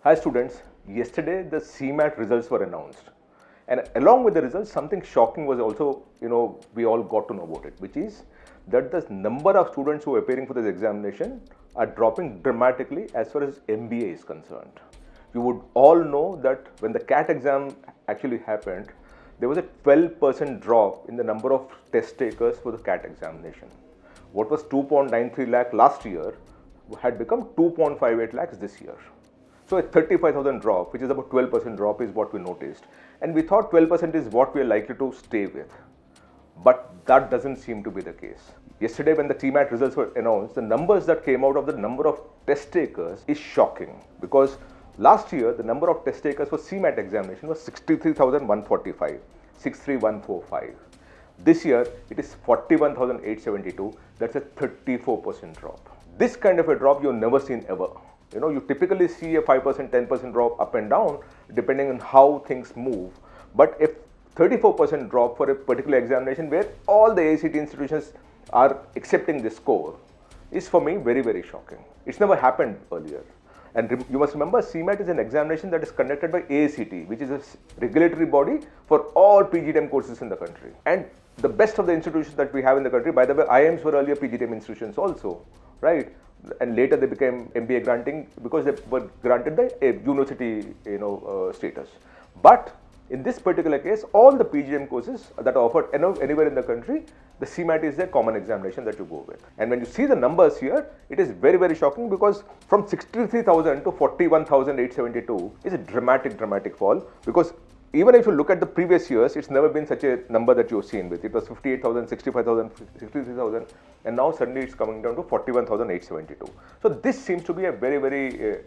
Hi students, yesterday the CMAT results were announced, and along with the results something shocking was also, we all got to know about it, which is that the number of students who are appearing for this examination are dropping dramatically as far as MBA is concerned. You would all know that when the CAT exam actually happened, there was a 12% drop in the number of test takers for the CAT examination. What was 2.93 lakh last year had become 2.58 lakhs this year. So a 35,000 drop, which is about 12% drop, is what we noticed. And we thought 12% is what we are likely to stay with. But that doesn't seem to be the case. Yesterday when the CMAT results were announced, the numbers that came out of the number of test takers is shocking. Because last year, the number of test takers for CMAT examination was 63,145, 63,145. This year, it is 41,872. That's a 34% drop. This kind of a drop you've never seen ever. You typically see a 5%, 10% drop up and down depending on how things move. But if 34% drop for a particular examination where all the AICTE institutions are accepting this score is for me very, very shocking. It's never happened earlier. And you must remember, CMAT is an examination that is conducted by AICTE, which is a regulatory body for all PGDM courses in the country. And the best of the institutions that we have in the country, by the way, IIMs were earlier PGDM institutions also, right? And later they became MBA granting because they were granted the university status. But in this particular case, all the PGDM courses that are offered anywhere in the country, the CMAT is a common examination that you go with. And when you see the numbers here, it is very, very shocking because from 63,000 to 41,872 is a dramatic fall, because even if you look at the previous years, it's never been such a number that you've seen with. It was 58,000, 65,000, 63,000, and now suddenly it's coming down to 41,872. So this seems to be a very, very,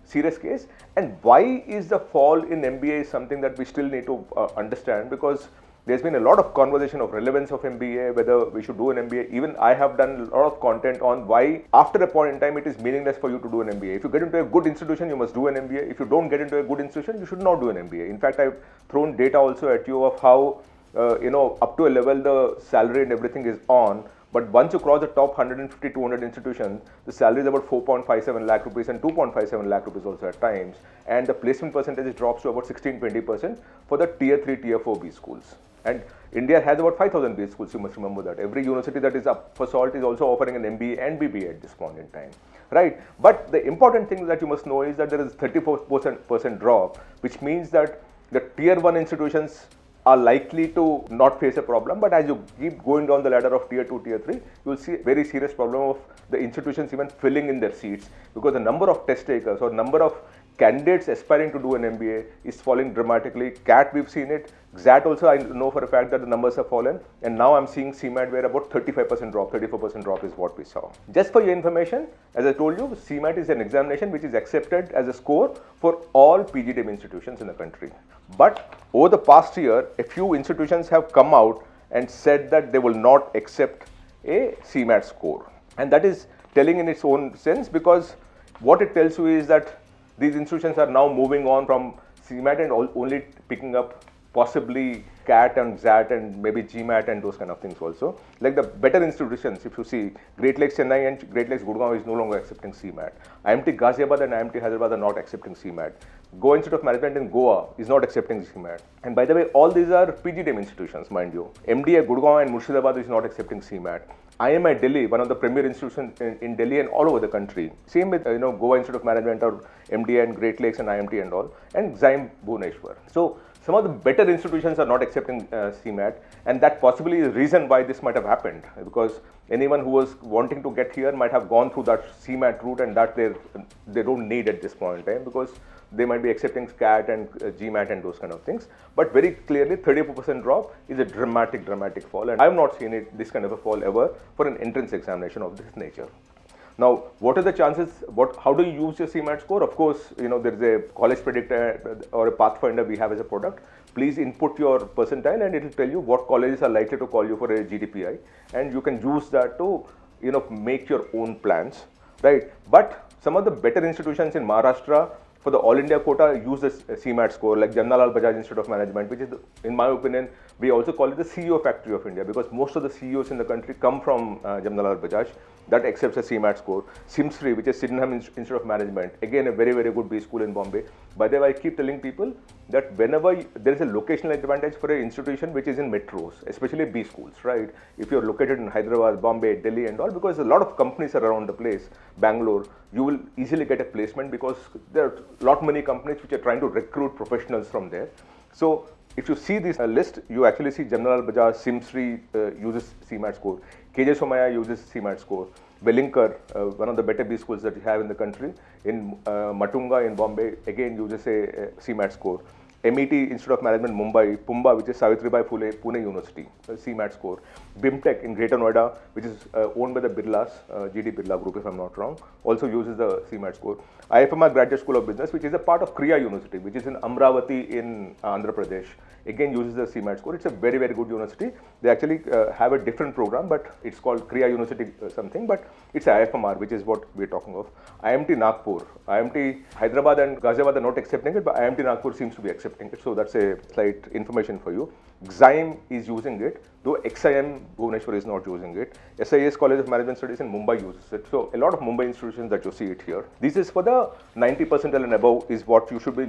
serious case. And why is the fall in MBA is something that we still need to understand, because there's been a lot of conversation of relevance of MBA, whether we should do an MBA. Even I have done a lot of content on why after a point in time it is meaningless for you to do an MBA. If you get into a good institution, you must do an MBA. If you don't get into a good institution, you should not do an MBA. In fact, I've thrown data also at you of how, up to a level the salary and everything is on. But once you cross the top 150, 200 institutions, the salary is about 4.57 lakh rupees and 2.57 lakh rupees also at times. And the placement percentage drops to about 16-20% for the tier 3, tier 4 B schools. And India has about 5,000 B schools, you must remember that. Every university that is up for salt is also offering an MBA and BBA at this point in time, right? But the important thing that you must know is that there is 34% drop, which means that the tier 1 institutions are likely to not face a problem, but as you keep going down the ladder of tier 2, tier 3, you will see a very serious problem of the institutions even filling in their seats, because the number of test takers or number of candidates aspiring to do an MBA is falling dramatically. CAT, we've seen it. XAT also, I know for a fact that the numbers have fallen. And now I'm seeing CMAT where about 35% drop, 34% drop is what we saw. Just for your information, as I told you, CMAT is an examination which is accepted as a score for all PGDM institutions in the country. But over the past year, a few institutions have come out and said that they will not accept a CMAT score. And that is telling in its own sense, because what it tells you is that these institutions are now moving on from CMAT and only picking up possibly CAT and XAT and maybe GMAT and those kind of things also. Like the better institutions, if you see, Great Lakes Chennai and Great Lakes Gurgaon is no longer accepting CMAT. IMT Ghaziabad and IMT Hyderabad are not accepting CMAT. Goa Institute of Management in Goa is not accepting CMAT. And by the way, all these are PGDM institutions, mind you. MDA Gurgaon and Murshidabad is not accepting CMAT. IMI Delhi, one of the premier institutions in Delhi and all over the country. Same with Goa Institute of Management or MDA and Great Lakes and IMT and all, and XIME Bhubaneswar. So some of the better institutions are not accepting CMAT, and that possibly is the reason why this might have happened, because anyone who was wanting to get here might have gone through that CMAT route, and that they don't need at this point in time, because they might be accepting CAT and GMAT and those kind of things. But very clearly, 34% drop is a dramatic fall, and I have not seen this kind of a fall ever for an entrance examination of this nature. Now, what are the chances? How do you use your CMAT score? Of course, there is a college predictor or a pathfinder we have as a product. Please input your percentile and it will tell you what colleges are likely to call you for a GDPI, and you can use that to make your own plans, right? But some of the better institutions in Maharashtra For the All India quota, use the CMAT score like Jamnalal Bajaj Institute of Management, which is, in my opinion, we also call it the CEO factory of India, because most of the CEOs in the country come from Jamnalal Bajaj. That accepts a CMAT score. SIMSRI, which is Sydenham Institute of Management, again a very, very good B school in Bombay. By the way, I keep telling people that whenever there is a locational advantage for an institution which is in metros, especially B schools, right? If you're located in Hyderabad, Bombay, Delhi and all, because a lot of companies are around the place, Bangalore, you will easily get a placement because there are many companies which are trying to recruit professionals from there. So if you see this list, you actually see Jamnalal Bajaj, SIMSRI uses CMAT score, KJ Somaya uses CMAT score, Wellinkar, one of the better B schools that you have in the country, in Matunga in Bombay, again uses a CMAT score. MET Institute of Management Mumbai, Pumba, which is Savitribai Phule, Pune University, CMAT score. BIMTech in Greater Noida, which is owned by the Birlas, GD Birla Group if I'm not wrong, also uses the CMAT score. IFMR Graduate School of Business, which is a part of Kriya University, which is in Amravati in Andhra Pradesh, again uses the CMAT score. It's a very, very good university. They actually have a different program, but it's called Kriya University something, but it's IFMR, which is what we're talking of. IMT Nagpur, IMT Hyderabad and Ghaziabad are not accepting it, but IMT Nagpur seems to be accepting it. So that's a slight information for you. XIM is using it, though XIM Bhubaneswar is not using it. SIS College of Management Studies in Mumbai uses it. So a lot of Mumbai institutions that you see it here. This is for the 90 percentile and above is what you should be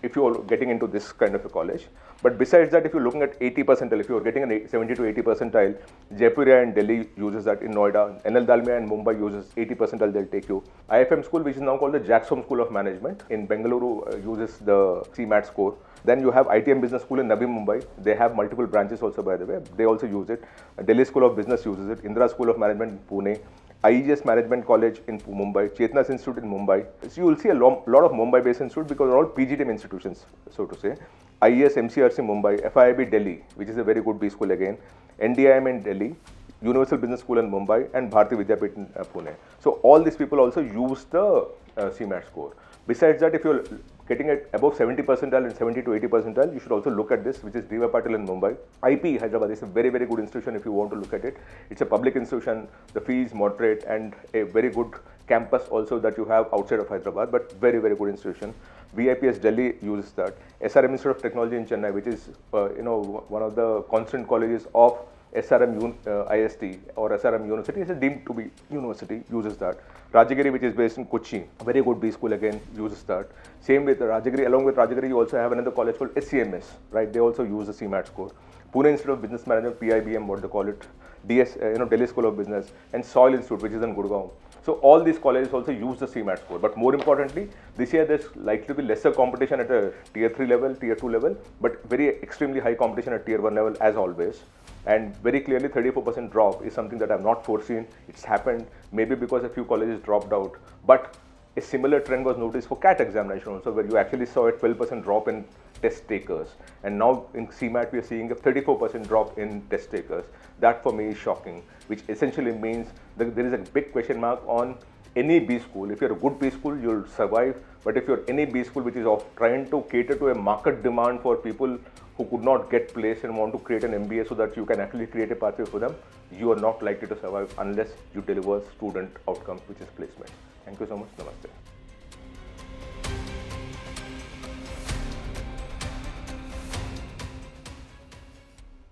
if you are getting into this kind of a college. But besides that, if you're looking at 80 percentile, if you're getting an 70 to 80 percentile, Jaipur and Delhi uses that. In Noida, NL Dalmia and Mumbai uses 80 percentile, they'll take you. IFM school, which is now called the Jackson School of Management in Bengaluru, uses the CMAT score. Then you have ITM Business School in Navi Mumbai. They have multiple branches also, by the way. They also use it. Delhi School of Business uses it. Indira School of Management in Pune. IEGS Management College in Mumbai, Chetnas Institute in Mumbai. So you will see a lot of Mumbai-based institutes because they're all PGDM institutions, so to say. IES MCRC Mumbai, FIIB Delhi, which is a very good B school again, NDIM in Delhi, Universal Business School in Mumbai, and Bharati Vidyapit in Pune. So all these people also use the CMAT score. Besides that, if you're getting it above 70 percentile and 70 to 80 percentile, you should also look at this, which is Diva Patil in Mumbai. IP Hyderabad is a very, very good institution if you want to look at it. It's a public institution, the fee is moderate and a very good campus also that you have outside of Hyderabad, but very, very good institution. VIPS Delhi uses that. SRM Institute of Technology in Chennai, which is one of the constant colleges of SRM IST or SRM University, is a deemed to be university, uses that. Rajagiri, which is based in Kochi, a very good B school again, uses that. Same with Rajagiri, along with Rajagiri, you also have another college called SCMS, right? They also use the CMAT score. Pune Institute of Business Management, PIBM, what they call it, DS, Delhi School of Business, and Soil Institute, which is in Gurgaon. So all these colleges also use the CMAT score. But more importantly, this year there's likely to be lesser competition at a tier 3 level, tier 2 level, but very extremely high competition at tier 1 level as always. And very clearly 34% drop is something that I've not foreseen. It's happened maybe because a few colleges dropped out. But a similar trend was noticed for CAT examination also, where you actually saw a 12% drop in test takers. And now in CMAT, we are seeing a 34% drop in test takers. That for me is shocking, which essentially means that there is a big question mark on any B school. If you're a good B school, you'll survive. But if you're any B school which is trying to cater to a market demand for people who could not get placed and want to create an MBA so that you can actually create a pathway for them, you are not likely to survive unless you deliver student outcomes, which is placement. Thank you so much. Namaste.